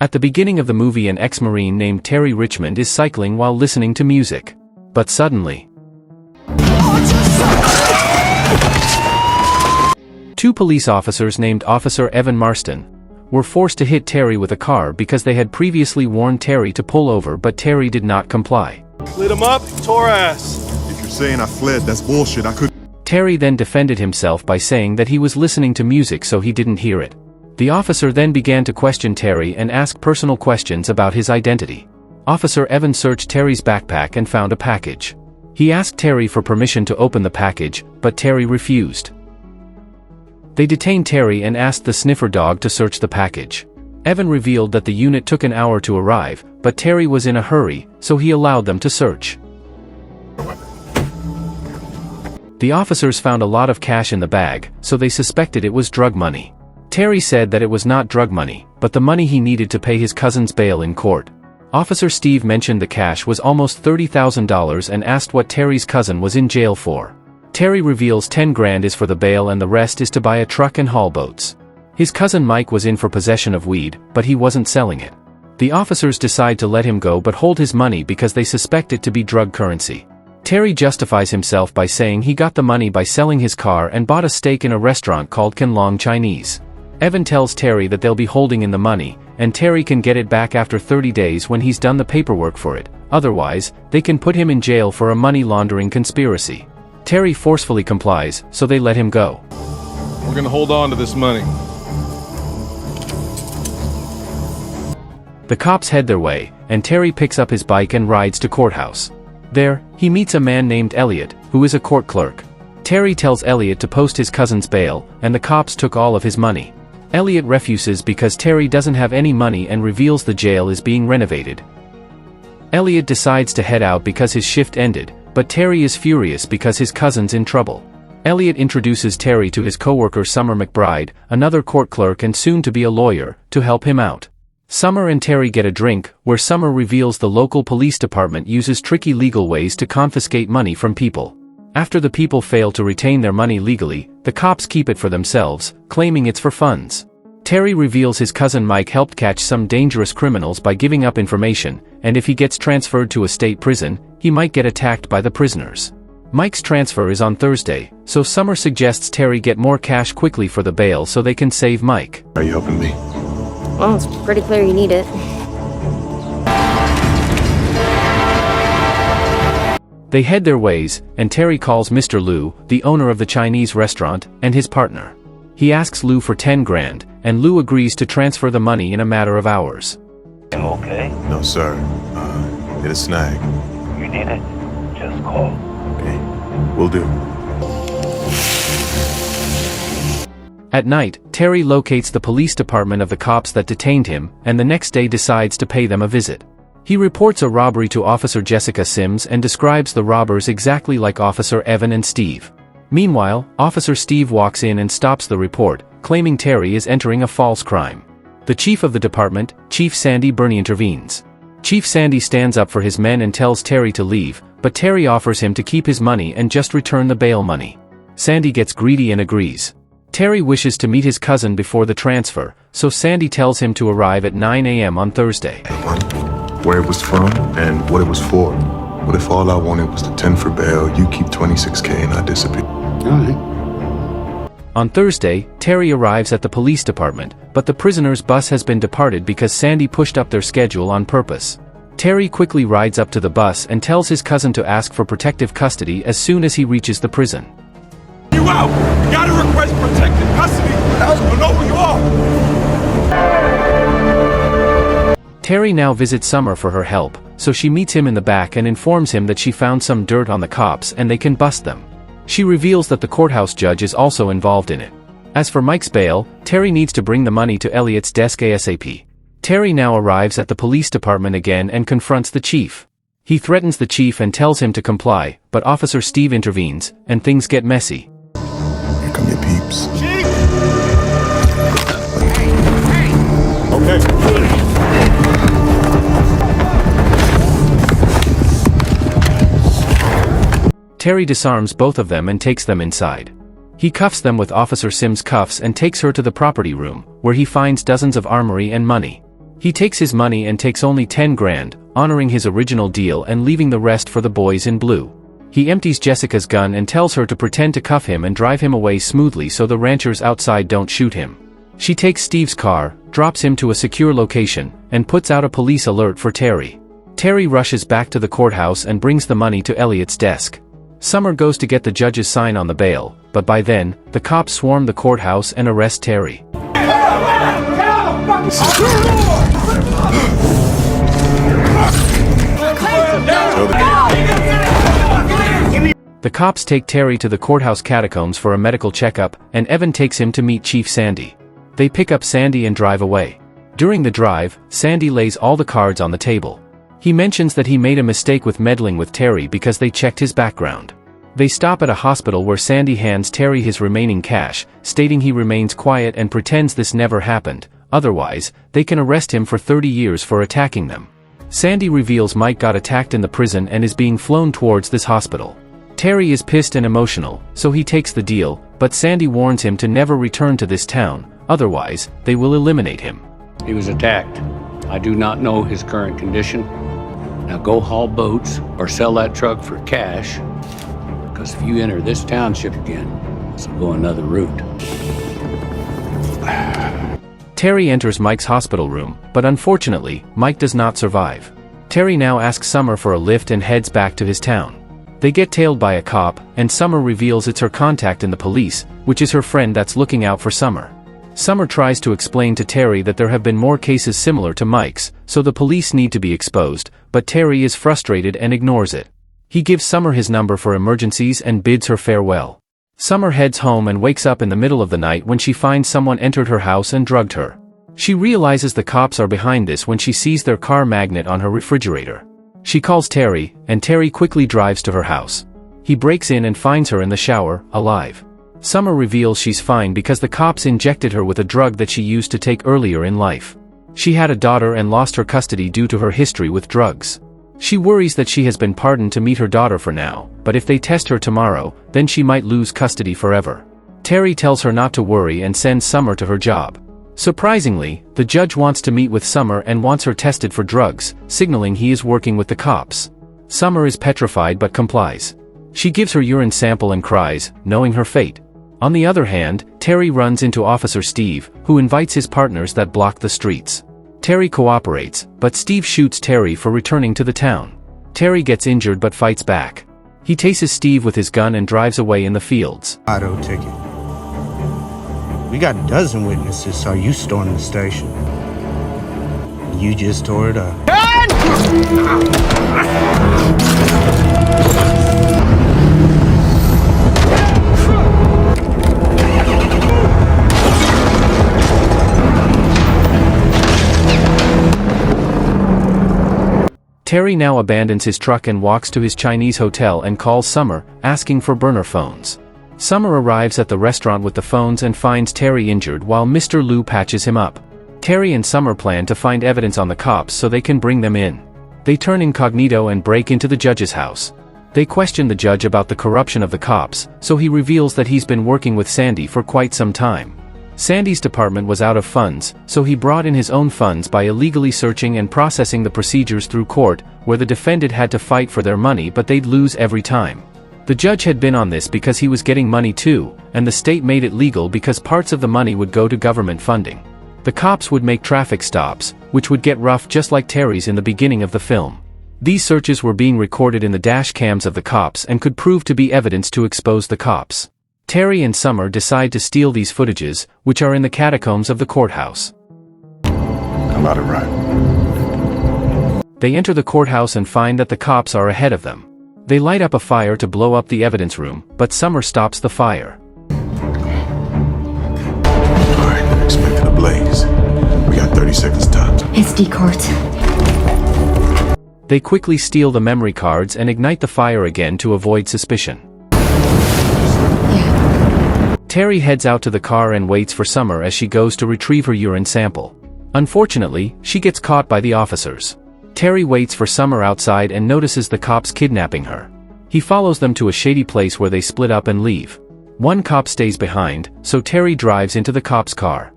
At the beginning of the movie, an ex-Marine named Terry Richmond is cycling while listening to music. But suddenly, two police officers named Officer Evan Marston were forced to hit Terry with a car because they had previously warned Terry to pull over, but Terry did not comply. Lit him up, tore ass. If you're saying I fled, that's bullshit. I could. Terry then defended himself by saying that he was listening to music so he didn't hear it. The officer then began to question Terry and ask personal questions about his identity. Officer Evan searched Terry's backpack and found a package. He asked Terry for permission to open the package, but Terry refused. They detained Terry and asked the sniffer dog to search the package. Evan revealed that the unit took an hour to arrive, but Terry was in a hurry, so he allowed them to search. The officers found a lot of cash in the bag, so they suspected it was drug money. Terry said that it was not drug money, but the money he needed to pay his cousin's bail in court. Officer Steve mentioned the cash was almost $30,000 and asked what Terry's cousin was in jail for. Terry reveals 10 grand is for the bail and the rest is to buy a truck and haul boats. His cousin Mike was in for possession of weed, but he wasn't selling it. The officers decide to let him go but hold his money because they suspect it to be drug currency. Terry justifies himself by saying he got the money by selling his car and bought a steak in a restaurant called Kan Long Chinese. Evan tells Terry that they'll be holding in the money, and Terry can get it back after 30 days when he's done the paperwork for it. Otherwise, they can put him in jail for a money laundering conspiracy. Terry forcefully complies, so they let him go. We're gonna hold on to this money. The cops head their way, and Terry picks up his bike and rides to courthouse. There, he meets a man named Elliot, who is a court clerk. Terry tells Elliot to post his cousin's bail, and the cops took all of his money. Elliot refuses because Terry doesn't have any money and reveals the jail is being renovated. Elliot decides to head out because his shift ended, but Terry is furious because his cousin's in trouble. Elliot introduces Terry to his coworker Summer McBride, another court clerk and soon to be a lawyer, to help him out. Summer and Terry get a drink, where Summer reveals the local police department uses tricky legal ways to confiscate money from people. After the people fail to retain their money legally, the cops keep it for themselves, claiming it's for funds. Terry reveals his cousin Mike helped catch some dangerous criminals by giving up information, and if he gets transferred to a state prison, he might get attacked by the prisoners. Mike's transfer is on Thursday, so Summer suggests Terry get more cash quickly for the bail so they can save Mike. Are you helping me? Well, it's pretty clear you need it. They head their ways, and Terry calls Mr. Liu, the owner of the Chinese restaurant, and his partner. He asks Liu for 10 grand, and Liu agrees to transfer the money in a matter of hours. You okay? No, sir. Hit a snag. You need it? Just call. Okay, will do. At night, Terry locates the police department of the cops that detained him, and the next day decides to pay them a visit. He reports a robbery to Officer Jessica Sims and describes the robbers exactly like Officer Evan and Steve. Meanwhile, Officer Steve walks in and stops the report, claiming Terry is entering a false crime. The chief of the department, Chief Sandy Burney, intervenes. Chief Sandy stands up for his men and tells Terry to leave, but Terry offers him to keep his money and just return the bail money. Sandy gets greedy and agrees. Terry wishes to meet his cousin before the transfer, so Sandy tells him to arrive at 9 a.m. on Thursday. Where it was from and what it was for. What if all I wanted was the 10 for bail, you keep 26K and I disappear? Alright. On Thursday, Terry arrives at the police department, but the prisoner's bus has been departed because Sandy pushed up their schedule on purpose. Terry quickly rides up to the bus and tells his cousin to ask for protective custody as soon as he reaches the prison. You out! You gotta request protective custody! I don't know who you are! Terry now visits Summer for her help, so she meets him in the back and informs him that she found some dirt on the cops and they can bust them. She reveals that the courthouse judge is also involved in it. As for Mike's bail, Terry needs to bring the money to Elliot's desk ASAP. Terry now arrives at the police department again and confronts the chief. He threatens the chief and tells him to comply, but Officer Steve intervenes, and things get messy. Here come your peeps. Chief! Okay. Terry disarms both of them and takes them inside. He cuffs them with Officer Sims' cuffs and takes her to the property room, where he finds dozens of armory and money. He takes his money and takes only 10 grand, honoring his original deal and leaving the rest for the boys in blue. He empties Jessica's gun and tells her to pretend to cuff him and drive him away smoothly so the ranchers outside don't shoot him. She takes Steve's car, drops him to a secure location, and puts out a police alert for Terry. Terry rushes back to the courthouse and brings the money to Elliot's desk. Summer goes to get the judge's sign on the bail, but by then, the cops swarm the courthouse and arrest Terry. The cops take Terry to the courthouse catacombs for a medical checkup, and Evan takes him to meet Chief Sandy. They pick up Sandy and drive away. During the drive, Sandy lays all the cards on the table. He mentions that he made a mistake with meddling with Terry because they checked his background. They stop at a hospital where Sandy hands Terry his remaining cash, stating he remains quiet and pretends this never happened, otherwise, they can arrest him for 30 years for attacking them. Sandy reveals Mike got attacked in the prison and is being flown towards this hospital. Terry is pissed and emotional, so he takes the deal, but Sandy warns him to never return to this town, otherwise, they will eliminate him. He was attacked. I do not know his current condition. Now go haul boats or sell that truck for cash, because if you enter this township again, so go another route. Terry enters Mike's hospital room, but unfortunately, Mike does not survive. Terry now asks Summer for a lift and heads back to his town. They get tailed by a cop, and Summer reveals it's her contact in the police, which is her friend that's looking out for Summer. Summer tries to explain to Terry that there have been more cases similar to Mike's, so the police need to be exposed, but Terry is frustrated and ignores it. He gives Summer his number for emergencies and bids her farewell. Summer heads home and wakes up in the middle of the night when she finds someone entered her house and drugged her. She realizes the cops are behind this when she sees their car magnet on her refrigerator. She calls Terry, and Terry quickly drives to her house. He breaks in and finds her in the shower, alive. Summer reveals she's fine because the cops injected her with a drug that she used to take earlier in life. She had a daughter and lost her custody due to her history with drugs. She worries that she has been pardoned to meet her daughter for now, but if they test her tomorrow, then she might lose custody forever. Terry tells her not to worry and sends Summer to her job. Surprisingly, the judge wants to meet with Summer and wants her tested for drugs, signaling he is working with the cops. Summer is petrified but complies. She gives her urine sample and cries, knowing her fate. On the other hand, Terry runs into Officer Steve, who invites his partners that block the streets. Terry cooperates, but Steve shoots Terry for returning to the town. Terry gets injured but fights back. He tases Steve with his gun and drives away in the fields. Auto ticket. We got a dozen witnesses, so you stormed the station. You just tore it up. Terry now abandons his truck and walks to his Chinese hotel and calls Summer, asking for burner phones. Summer arrives at the restaurant with the phones and finds Terry injured while Mr. Liu patches him up. Terry and Summer plan to find evidence on the cops so they can bring them in. They turn incognito and break into the judge's house. They question the judge about the corruption of the cops, so he reveals that he's been working with Sandy for quite some time. Sandy's department was out of funds, so he brought in his own funds by illegally searching and processing the procedures through court, where the defendant had to fight for their money but they'd lose every time. The judge had been on this because he was getting money too, and the state made it legal because parts of the money would go to government funding. The cops would make traffic stops, which would get rough just like Terry's in the beginning of the film. These searches were being recorded in the dash cams of the cops and could prove to be evidence to expose the cops. Terry and Summer decide to steal these footages, which are in the catacombs of the courthouse. A lot of right. They enter the courthouse and find that the cops are ahead of them. They light up a fire to blow up the evidence room, but Summer stops the fire. Alright, expecting a blaze. We got 30 seconds tops. SD cards. They quickly steal the memory cards and ignite the fire again to avoid suspicion. Terry heads out to the car and waits for Summer as she goes to retrieve her urine sample. Unfortunately, she gets caught by the officers. Terry waits for Summer outside and notices the cops kidnapping her. He follows them to a shady place where they split up and leave. One cop stays behind, so Terry drives into the cop's car.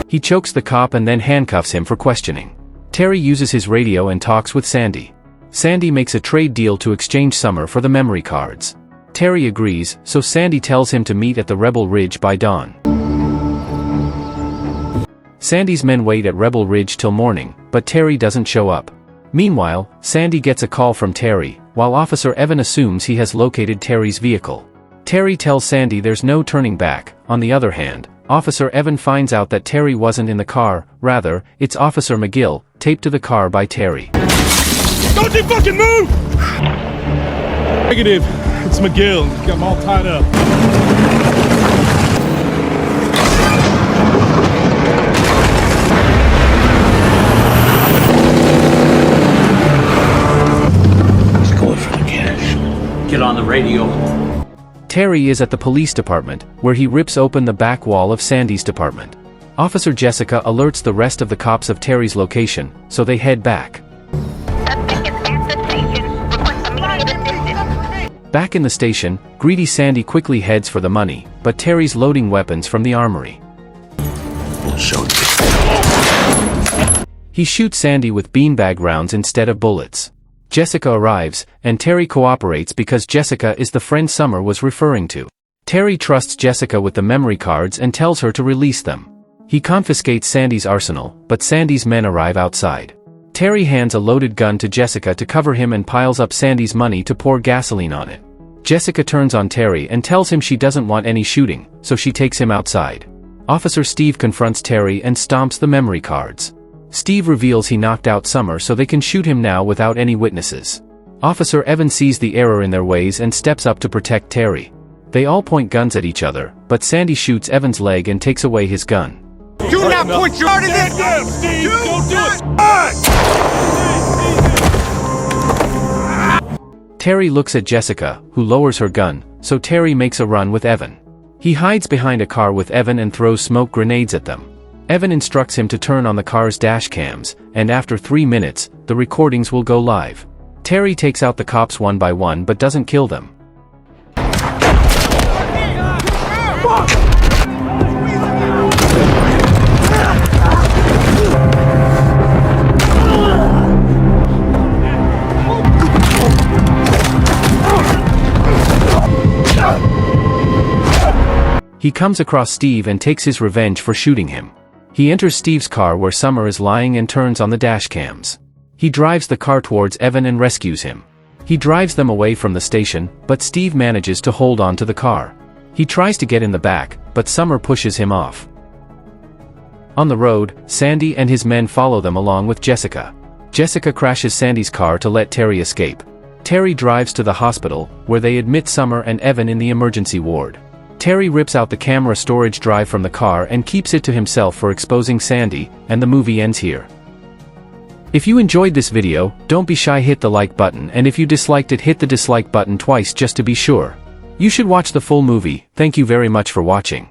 He chokes the cop and then handcuffs him for questioning. Terry uses his radio and talks with Sandy. Sandy makes a trade deal to exchange Summer for the memory cards. Terry agrees, so Sandy tells him to meet at the Rebel Ridge by dawn. Sandy's men wait at Rebel Ridge till morning, but Terry doesn't show up. Meanwhile, Sandy gets a call from Terry, while Officer Evan assumes he has located Terry's vehicle. Terry tells Sandy there's no turning back. On the other hand, Officer Evan finds out that Terry wasn't in the car, rather, it's Officer McGill, taped to the car by Terry. Don't you fucking move! Negative. It's McGill. Got him all tied up. He's going for the cash. Get on the radio. Terry is at the police department, where he rips open the back wall of Sandy's department. Officer Jessica alerts the rest of the cops of Terry's location, so they head back. Back in the station, greedy Sandy quickly heads for the money, but Terry's loading weapons from the armory. He shoots Sandy with beanbag rounds instead of bullets. Jessica arrives, and Terry cooperates because Jessica is the friend Summer was referring to. Terry trusts Jessica with the memory cards and tells her to release them. He confiscates Sandy's arsenal, but Sandy's men arrive outside. Terry hands a loaded gun to Jessica to cover him and piles up Sandy's money to pour gasoline on it. Jessica turns on Terry and tells him she doesn't want any shooting, so she takes him outside. Officer Steve confronts Terry and stomps the memory cards. Steve reveals he knocked out Summer so they can shoot him now without any witnesses. Officer Evan sees the error in their ways and steps up to protect Terry. They all point guns at each other, but Sandy shoots Evan's leg and takes away his gun. Do not point your gun at them, Steve! Don't do it! Terry looks at Jessica, who lowers her gun, so Terry makes a run with Evan. He hides behind a car with Evan and throws smoke grenades at them. Evan instructs him to turn on the car's dash cams, and after 3 minutes, the recordings will go live. Terry takes out the cops one by one but doesn't kill them. He comes across Steve and takes his revenge for shooting him. He enters Steve's car where Summer is lying and turns on the dash cams. He drives the car towards Evan and rescues him. He drives them away from the station, but Steve manages to hold on to the car. He tries to get in the back, but Summer pushes him off. On the road, Sandy and his men follow them along with Jessica. Jessica crashes Sandy's car to let Terry escape. Terry drives to the hospital, where they admit Summer and Evan in the emergency ward. Terry rips out the camera storage drive from the car and keeps it to himself for exposing Sandy, and the movie ends here. If you enjoyed this video, don't be shy, hit the like button, and if you disliked it, hit the dislike button twice just to be sure. You should watch the full movie. Thank you very much for watching.